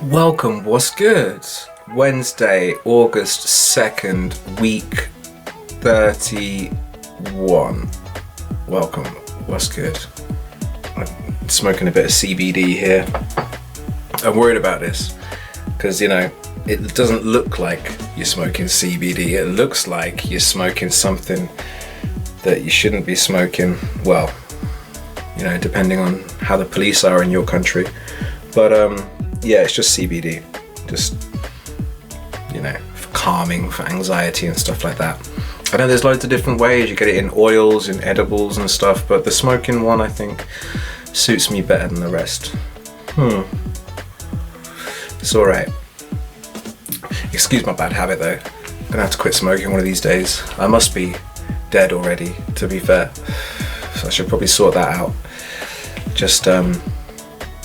Welcome, what's good? Wednesday, August 2nd, week 31. Welcome, what's good? I'm smoking a bit of CBD here. I'm worried about this because, you know, it doesn't look like you're smoking CBD. It looks like you're smoking something that you shouldn't be smoking. Well, you know, depending on how the police are in your country. But yeah, it's just CBD, just, you know, for calming, for anxiety and stuff like that. I know there's loads of different ways. You get it in oils, in edibles and stuff, but the smoking one I think suits me better than the rest. It's alright. Excuse my bad habit though. I'm gonna have to quit smoking one of these days. I must be dead already, to be fair. So I should probably sort that out. Just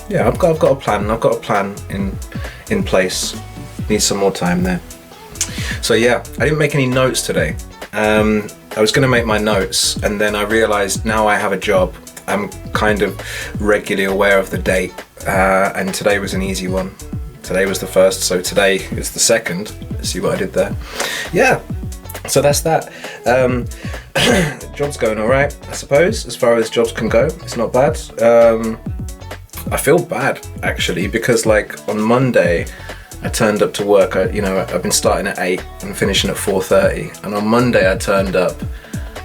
yeah, I've got a plan. I've got a plan in place. Need some more time there. So yeah, I didn't make any notes today. I was going to make my notes, and then I realised now I have a job. I'm kind of regularly aware of the date, and today was an easy one. Today was the first, so today is the second. See what I did there? Yeah. So that's that. Job's going all right, I suppose. As far as jobs can go, it's not bad. I feel bad actually because like on Monday I turned up to work. I've been starting at 8 and finishing at 4:30, and on Monday I turned up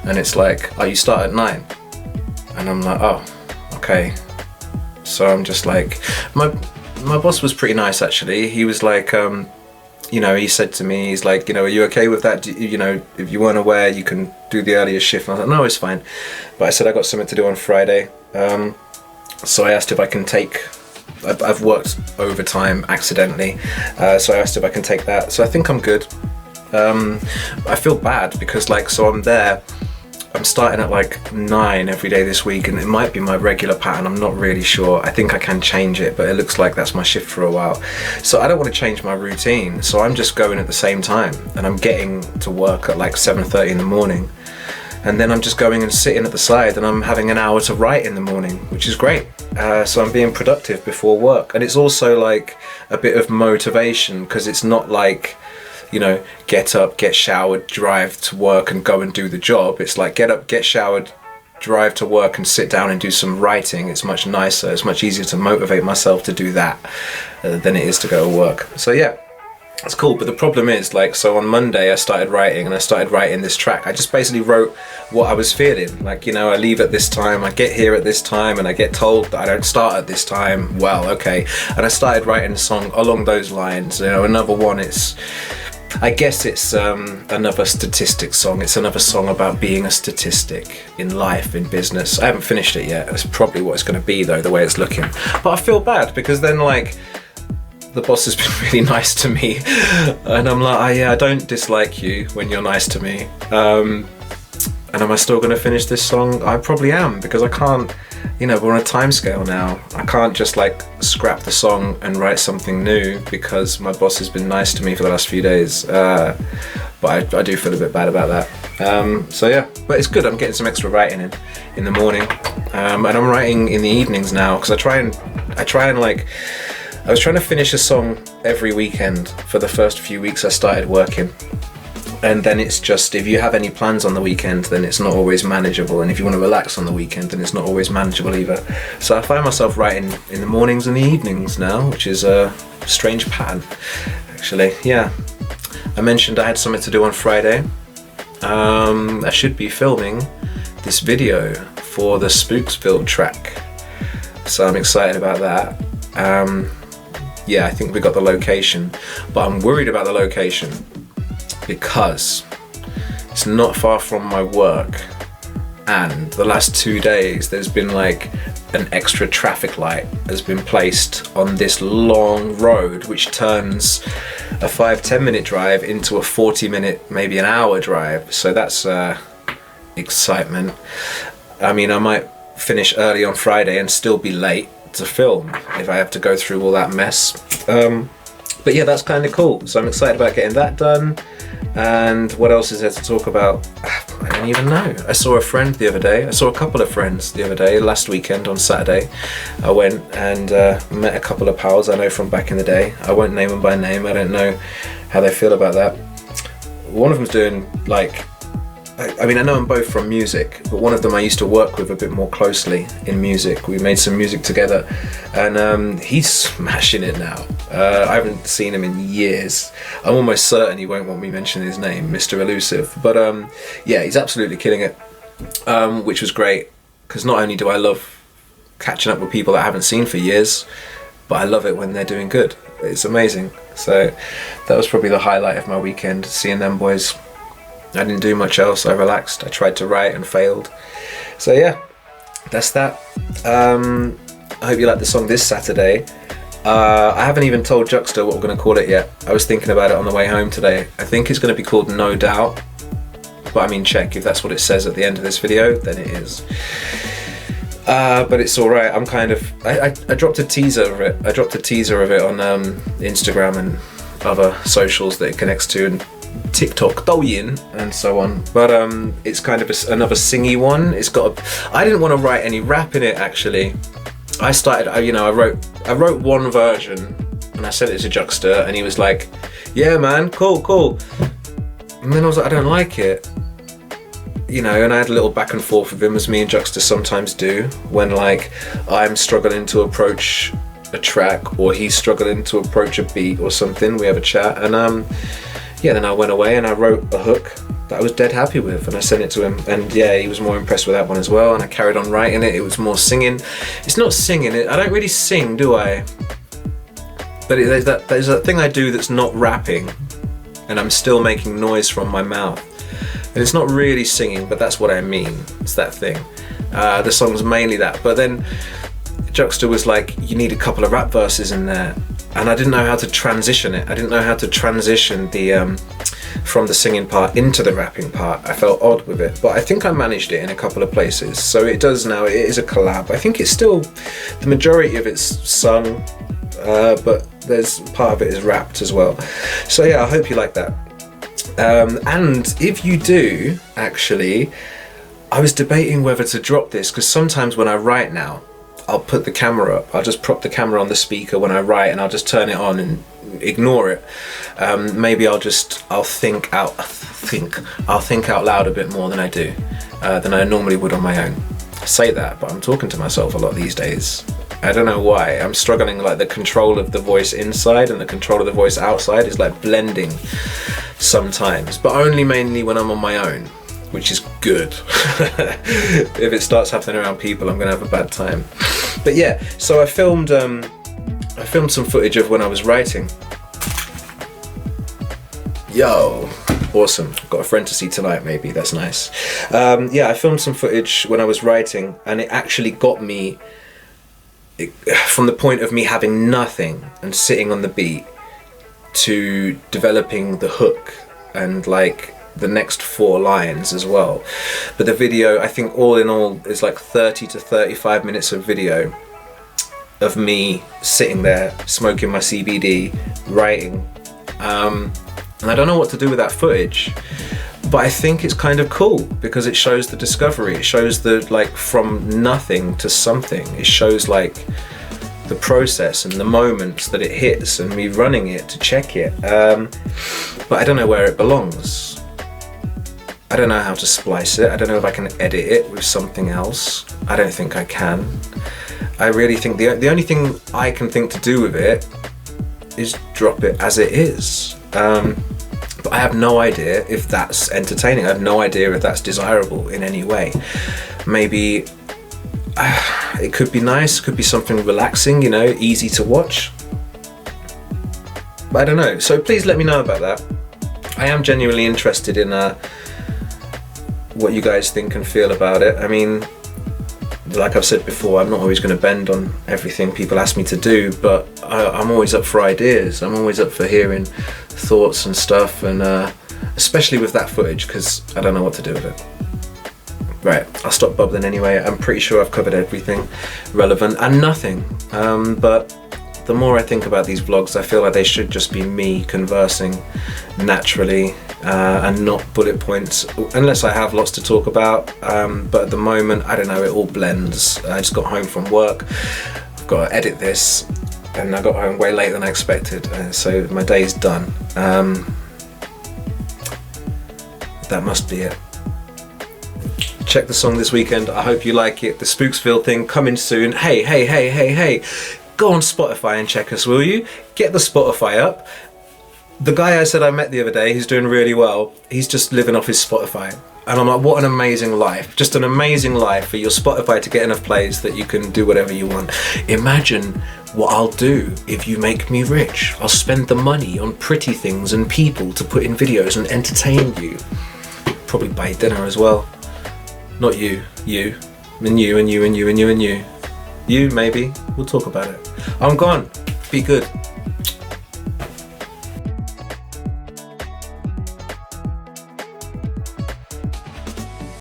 and it's like, oh, you start at 9, and I'm like, oh, okay. So I'm just like, my boss was pretty nice actually. He was like, you know, he said to me, he's like, you know, are you okay with that? You know, if you weren't aware, you can do the earlier shift. And I was like, no, it's fine. But I said I got something to do on Friday. So I asked if I can take, I've worked overtime accidentally, so I asked if I can take that. So I think I'm good. I feel bad because like, so I'm there, I'm starting at like 9 every day this week, and it might be my regular pattern, I'm not really sure. I think I can change it, but it looks like that's my shift for a while. So I don't want to change my routine, so I'm just going at the same time, and I'm getting to work at like 7:30 in the morning. And then I'm just going and sitting at the side and I'm having an hour to write in the morning, which is great. So I'm being productive before work. And it's also like a bit of motivation because it's not like, you know, get up, get showered, drive to work and go and do the job. It's like get up, get showered, drive to work and sit down and do some writing. It's much nicer. It's much easier to motivate myself to do that than it is to go to work. So yeah. It's cool, but the problem is, like, so on Monday I started writing this track. I just basically wrote what I was feeling. Like, you know, I leave at this time, I get here at this time, and I get told that I don't start at this time. Well, okay. And I started writing a song along those lines. You know, another one, I guess it's another statistics song. It's another song about being a statistic in life, in business. I haven't finished it yet. That's probably what it's going to be, though, the way it's looking. But I feel bad because then, like, the boss has been really nice to me, and I'm like, oh, yeah, I don't dislike you when you're nice to me. And am I still going to finish this song? I probably am, because I can't, you know, we're on a time scale now. I can't just like scrap the song and write something new because my boss has been nice to me for the last few days. But I do feel a bit bad about that. So yeah, but it's good. I'm getting some extra writing in the morning, and I'm writing in the evenings now because I try and like, I was trying to finish a song every weekend for the first few weeks I started working. And then it's just, if you have any plans on the weekend, then it's not always manageable. And if you want to relax on the weekend, then it's not always manageable either. So I find myself writing in the mornings and the evenings now, which is a strange pattern, actually. Yeah. I mentioned I had something to do on Friday. I should be filming this video for the Spooksville track. So I'm excited about that. Yeah, I think we got the location, but I'm worried about the location because it's not far from my work, and the last 2 days there's been like an extra traffic light has been placed on this long road which turns a 5-10 minute drive into a 40 minute, maybe an hour drive. So that's excitement. I mean, I might finish early on Friday and still be late to film if I have to go through all that mess. But yeah, that's kind of cool. So I'm excited about getting that done. And what else is there to talk about? I don't even know. I saw a friend the other day. I saw a couple of friends the other day, last weekend on Saturday. I went and met a couple of pals I know from back in the day. I won't name them by name. I don't know how they feel about that. One of them's doing like, I mean, I know them both from music, but one of them I used to work with a bit more closely in music. We made some music together, and he's smashing it now. I haven't seen him in years. I'm almost certain he won't want me mentioning his name, Mr. Elusive. But yeah, he's absolutely killing it, which was great, because not only do I love catching up with people that I haven't seen for years, but I love it when they're doing good. It's amazing. So that was probably the highlight of my weekend, seeing them boys. I didn't do much else. I relaxed. I tried to write and failed. So yeah, that's that. I hope you like the song this Saturday. I haven't even told Juxta what we're going to call it yet. I was thinking about it on the way home today. I think it's going to be called No Doubt. But I mean, check if that's what it says at the end of this video, then it is. But it's alright. I'm kind of... I dropped a teaser of it. I dropped a teaser of it on Instagram and other socials that it connects to, and TikTok, Douyin, and so on. But it's kind of another singy one. It's got I didn't want to write any rap in it, actually. I wrote one version and I sent it to Juxta, and he was like, yeah man, cool. And then I was like, I don't like it. You know, and I had a little back and forth with him, as me and Juxta sometimes do, when like I'm struggling to approach a track or he's struggling to approach a beat or something. We have a chat, and yeah, then I went away and I wrote a hook that I was dead happy with, and I sent it to him, and yeah, he was more impressed with that one as well, and I carried on writing it. It was more singing. It's not singing, I don't really sing, do I? But there's that thing I do that's not rapping, and I'm still making noise from my mouth. And it's not really singing, but that's what I mean. It's that thing. The song's mainly that. But then Juxta was like, you need a couple of rap verses in there. And I didn't know how to transition it. I didn't know how to transition the from the singing part into the rapping part. I felt odd with it, but I think I managed it in a couple of places. So it does now. It is a collab. I think it's still, the majority of it's sung, but there's part of it is rapped as well. So yeah, I hope you like that. And if you do, actually, I was debating whether to drop this, because sometimes when I write now, I'll put the camera up. I'll just prop the camera on the speaker when I write, and I'll just turn it on and ignore it. Maybe I'll think out loud a bit more than I do, than I normally would on my own. I say that, but I'm talking to myself a lot these days. I don't know why. I'm struggling, like the control of the voice inside and the control of the voice outside is like blending sometimes, but only mainly when I'm on my own, which is good. If it starts happening around people, I'm gonna have a bad time. But yeah, so I filmed some footage of when I was writing. Yo, awesome. Got a friend to see tonight, maybe. That's nice. Yeah, I filmed some footage when I was writing, and it actually got me from the point of me having nothing and sitting on the beat to developing the hook and like the next 4 lines as well. But the video, I think all in all, is like 30 to 35 minutes of video of me sitting there smoking my CBD, writing, and I don't know what to do with that footage, but I think it's kind of cool because it shows the discovery. It shows the, like, from nothing to something. It shows like the process and the moments that it hits and me running it to check it. But I don't know where it belongs. I don't know how to splice it. I don't know if I can edit it with something else. I don't think I can. I really think the only thing I can think to do with it is drop it as it is. But I have no idea if that's entertaining. I have no idea if that's desirable in any way. Maybe it could be nice, could be something relaxing, you know, easy to watch. But I don't know. So please let me know about that. I am genuinely interested in what you guys think and feel about it. I mean, like I've said before, I'm not always going to bend on everything people ask me to do, but I'm always up for ideas. I'm always up for hearing thoughts and stuff, and especially with that footage, because I don't know what to do with it. Right, I'll stop bubbling anyway. I'm pretty sure I've covered everything relevant and nothing, but the more I think about these vlogs, I feel like they should just be me conversing naturally and not bullet points, unless I have lots to talk about. But at the moment, I don't know, it all blends. I just got home from work, I've got to edit this, and I got home way later than I expected, so my day's done. That must be it. Check the song this weekend. I hope you like it. The Spooksville thing coming soon. Hey, go on Spotify and check us, will you? Get the Spotify up. The guy I said I met the other day, he's doing really well. He's just living off his Spotify. And I'm like, what an amazing life. Just an amazing life for your Spotify to get enough plays that you can do whatever you want. Imagine what I'll do if you make me rich. I'll spend the money on pretty things and people to put in videos and entertain you. Probably buy dinner as well. Not you, you, and you, and you, and you, and you, and you. You, maybe. We'll talk about it. I'm gone. Be good.